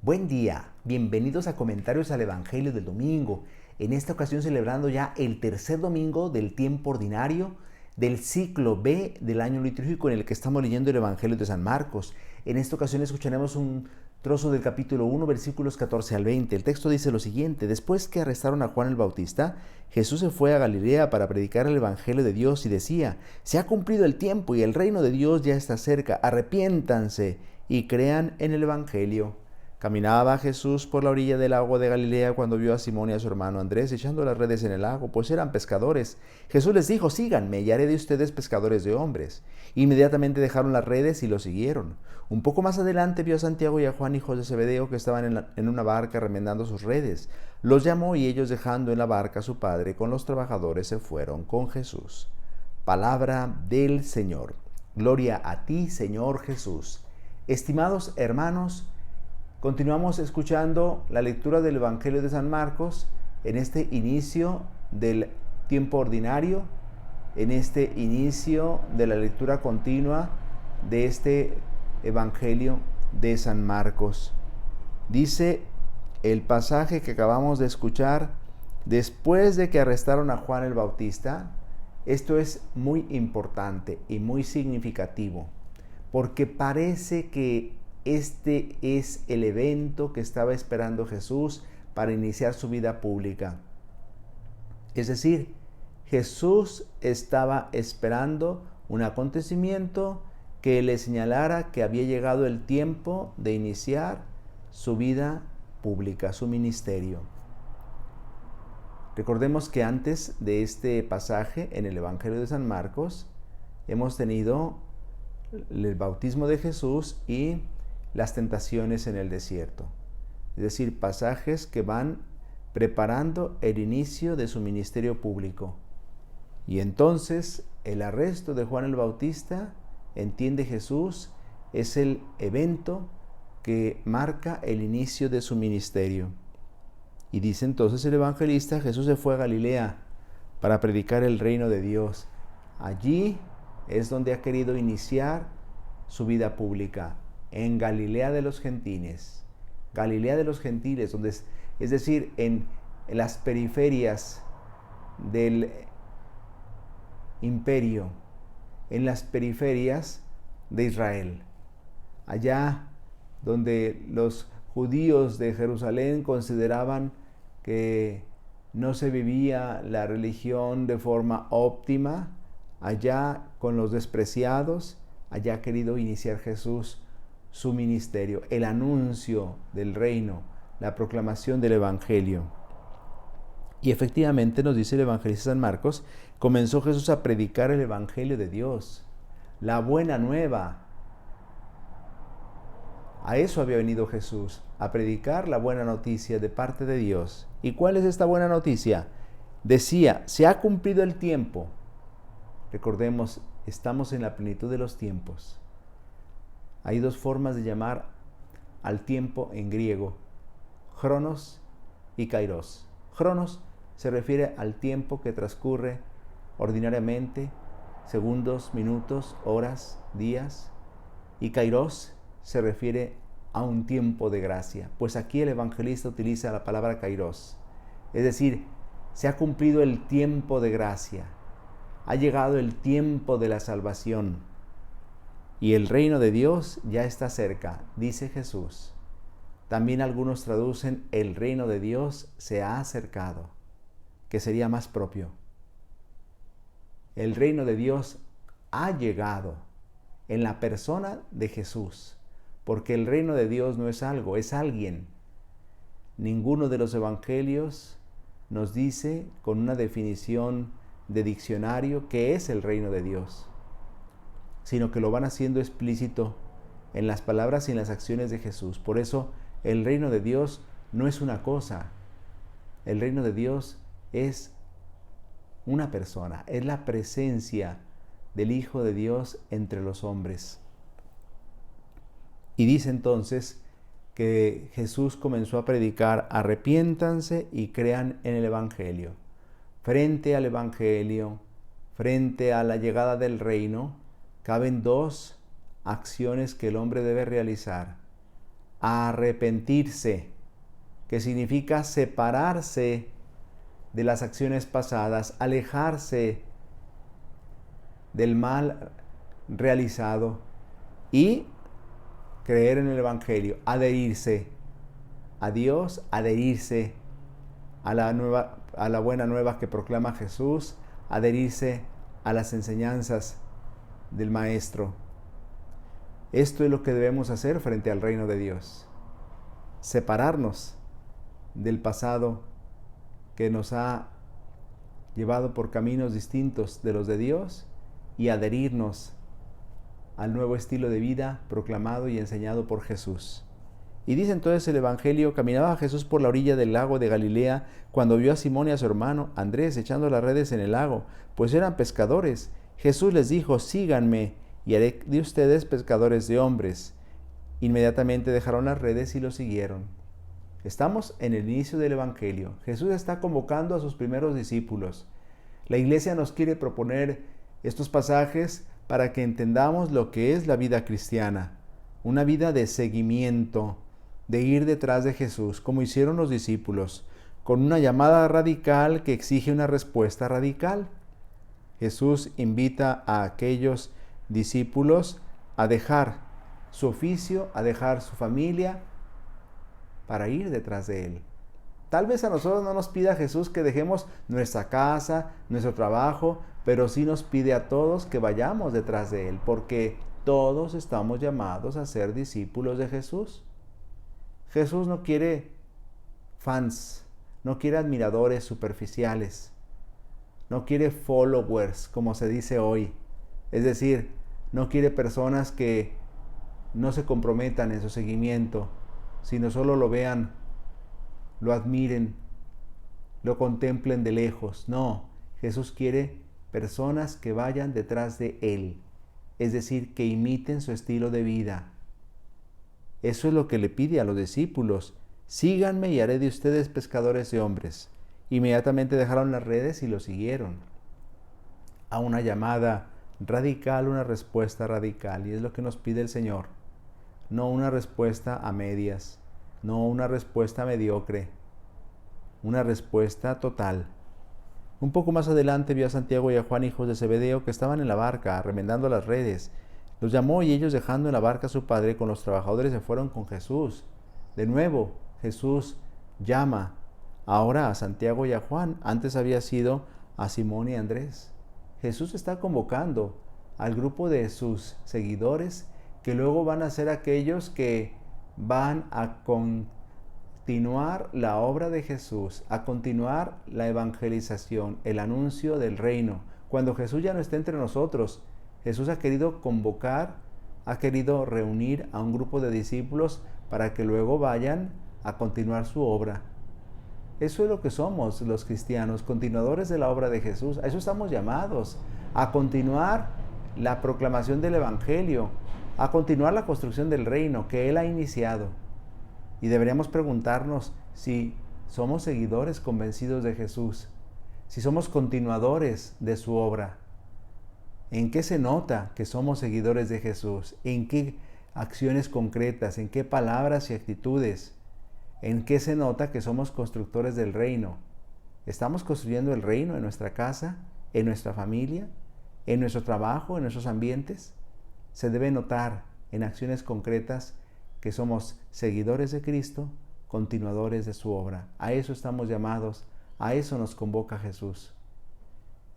Buen día, bienvenidos a Comentarios al Evangelio del Domingo. En esta ocasión celebrando ya el tercer domingo del tiempo ordinario del ciclo B del año litúrgico en el que estamos leyendo el Evangelio de San Marcos. En esta ocasión escucharemos un trozo del capítulo 1, versículos 14 al 20. El texto dice lo siguiente: Después que arrestaron a Juan el Bautista, Jesús se fue a Galilea para predicar el Evangelio de Dios y decía: Se ha cumplido el tiempo y el reino de Dios ya está cerca. Arrepiéntanse y crean en el Evangelio. Caminaba Jesús por la orilla del lago de Galilea cuando vio a Simón y a su hermano Andrés echando las redes en el lago, pues eran pescadores. Jesús les dijo: Síganme y haré de ustedes pescadores de hombres. Inmediatamente dejaron las redes y lo siguieron. Un poco más adelante vio a Santiago y a Juan, hijos de Zebedeo, que estaban en una barca remendando sus redes. Los llamó y ellos, dejando en la barca a su padre con los trabajadores, se fueron con Jesús. Palabra del Señor. Gloria a ti, Señor Jesús. Estimados hermanos, continuamos escuchando la lectura del Evangelio de San Marcos en este inicio del tiempo ordinario, en este inicio de la lectura continua de este Evangelio de San Marcos. Dice el pasaje que acabamos de escuchar: después de que arrestaron a Juan el Bautista. Esto es muy importante y muy significativo, porque parece que este es el evento que estaba esperando Jesús para iniciar su vida pública. Es decir, Jesús estaba esperando un acontecimiento que le señalara que había llegado el tiempo de iniciar su vida pública, su ministerio. Recordemos que antes de este pasaje en el Evangelio de San Marcos hemos tenido el bautismo de Jesús y las tentaciones en el desierto. Es decir, pasajes que van preparando el inicio de su ministerio público. Y entonces el arresto de Juan el Bautista, entiende Jesús, es el evento que marca el inicio de su ministerio. Y dice entonces el evangelista: Jesús se fue a Galilea para predicar el reino de Dios. Allí es donde ha querido iniciar su vida pública, en Galilea de los Gentiles. Galilea de los Gentiles, donde es decir, en las periferias del imperio, en las periferias de Israel. Allá donde los judíos de Jerusalén consideraban que no se vivía la religión de forma óptima, allá con los despreciados, allá ha querido iniciar Jesús su ministerio, el anuncio del reino, la proclamación del Evangelio. Y efectivamente, nos dice el evangelista San Marcos, comenzó Jesús a predicar el Evangelio de Dios, la buena nueva. A eso había venido Jesús, a predicar la buena noticia de parte de Dios. ¿Y cuál es esta buena noticia? Decía: se ha cumplido el tiempo. Recordemos, estamos en la plenitud de los tiempos. Hay dos formas de llamar al tiempo en griego: cronos y kairos. Cronos se refiere al tiempo que transcurre ordinariamente, segundos, minutos, horas, días. Y kairos se refiere a un tiempo de gracia. Pues aquí el evangelista utiliza la palabra kairos. Es decir, se ha cumplido el tiempo de gracia. Ha llegado el tiempo de la salvación. Y el reino de Dios ya está cerca, dice Jesús. También algunos traducen: el reino de Dios se ha acercado, que sería más propio. El reino de Dios ha llegado en la persona de Jesús, porque el reino de Dios no es algo, es alguien. Ninguno de los evangelios nos dice con una definición de diccionario qué es el reino de Dios, sino que lo van haciendo explícito en las palabras y en las acciones de Jesús. Por eso el reino de Dios no es una cosa, el reino de Dios es una persona, es la presencia del Hijo de Dios entre los hombres. Y dice entonces que Jesús comenzó a predicar: arrepiéntanse y crean en el Evangelio. Frente al Evangelio, frente a la llegada del reino, caben dos acciones que el hombre debe realizar: arrepentirse, que significa separarse de las acciones pasadas, alejarse del mal realizado y creer en el Evangelio, adherirse a Dios, adherirse a la buena nueva que proclama Jesús, adherirse a las enseñanzas del Maestro. Esto es lo que debemos hacer frente al reino de Dios. Separarnos del pasado que nos ha llevado por caminos distintos de los de Dios y adherirnos al nuevo estilo de vida proclamado y enseñado por Jesús. Y dice entonces el Evangelio: caminaba Jesús por la orilla del lago de Galilea cuando vio a Simón y a su hermano Andrés echando las redes en el lago, pues eran pescadores. Jesús les dijo: síganme y haré de ustedes pescadores de hombres. Inmediatamente dejaron las redes y lo siguieron. Estamos en el inicio del Evangelio. Jesús está convocando a sus primeros discípulos. La Iglesia nos quiere proponer estos pasajes para que entendamos lo que es la vida cristiana, una vida de seguimiento, de ir detrás de Jesús, como hicieron los discípulos, con una llamada radical que exige una respuesta radical. Jesús invita a aquellos discípulos a dejar su oficio, a dejar su familia, para ir detrás de Él. Tal vez a nosotros no nos pida Jesús que dejemos nuestra casa, nuestro trabajo, pero sí nos pide a todos que vayamos detrás de Él, porque todos estamos llamados a ser discípulos de Jesús. Jesús no quiere fans, no quiere admiradores superficiales, no quiere followers, como se dice hoy. Es decir, no quiere personas que no se comprometan en su seguimiento, sino solo lo vean, lo admiren, lo contemplen de lejos. No, Jesús quiere personas que vayan detrás de Él, es decir, que imiten su estilo de vida. Eso es lo que le pide a los discípulos: síganme y haré de ustedes pescadores de hombres. Inmediatamente dejaron las redes y lo siguieron. A una llamada radical, una respuesta radical, y es lo que nos pide el Señor. No una respuesta a medias, no una respuesta mediocre, una respuesta total. Un poco más adelante vio a Santiago y a Juan, hijos de Zebedeo, que estaban en la barca, remendando las redes. Los llamó y ellos, dejando en la barca a su padre con los trabajadores, se fueron con Jesús. De nuevo, Jesús llama ahora a Santiago y a Juan. Antes había sido a Simón y a Andrés. Jesús está convocando al grupo de sus seguidores, que luego van a ser aquellos que van a continuar la obra de Jesús, a continuar la evangelización, el anuncio del reino. Cuando Jesús ya no esté entre nosotros, Jesús ha querido convocar, ha querido reunir a un grupo de discípulos para que luego vayan a continuar su obra. Eso es lo que somos los cristianos, continuadores de la obra de Jesús. A eso estamos llamados, a continuar la proclamación del Evangelio, a continuar la construcción del reino que Él ha iniciado. Y deberíamos preguntarnos si somos seguidores convencidos de Jesús, si somos continuadores de su obra. ¿En qué se nota que somos seguidores de Jesús? ¿En qué acciones concretas? ¿En qué palabras y actitudes? ¿En qué se nota que somos constructores del reino? ¿Estamos construyendo el reino en nuestra casa, en nuestra familia, en nuestro trabajo, en nuestros ambientes? Se debe notar en acciones concretas que somos seguidores de Cristo, continuadores de su obra. A eso estamos llamados, a eso nos convoca Jesús.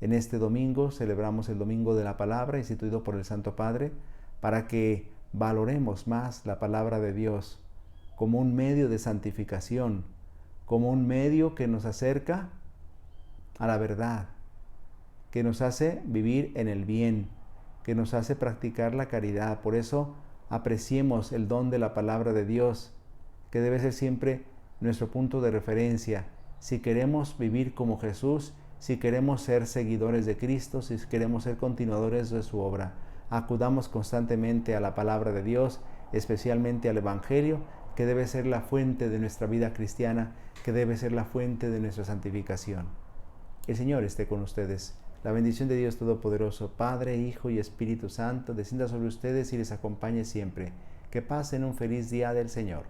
En este domingo celebramos el Domingo de la Palabra, instituido por el Santo Padre, para que valoremos más la palabra de Dios como un medio de santificación, como un medio que nos acerca a la verdad, que nos hace vivir en el bien, que nos hace practicar la caridad. Por eso apreciemos el don de la palabra de Dios, que debe ser siempre nuestro punto de referencia. Si queremos vivir como Jesús, si queremos ser seguidores de Cristo, si queremos ser continuadores de su obra, acudamos constantemente a la palabra de Dios, especialmente al Evangelio, que debe ser la fuente de nuestra vida cristiana, que debe ser la fuente de nuestra santificación. El Señor esté con ustedes. La bendición de Dios Todopoderoso, Padre, Hijo y Espíritu Santo, descienda sobre ustedes y les acompañe siempre. Que pasen un feliz día del Señor.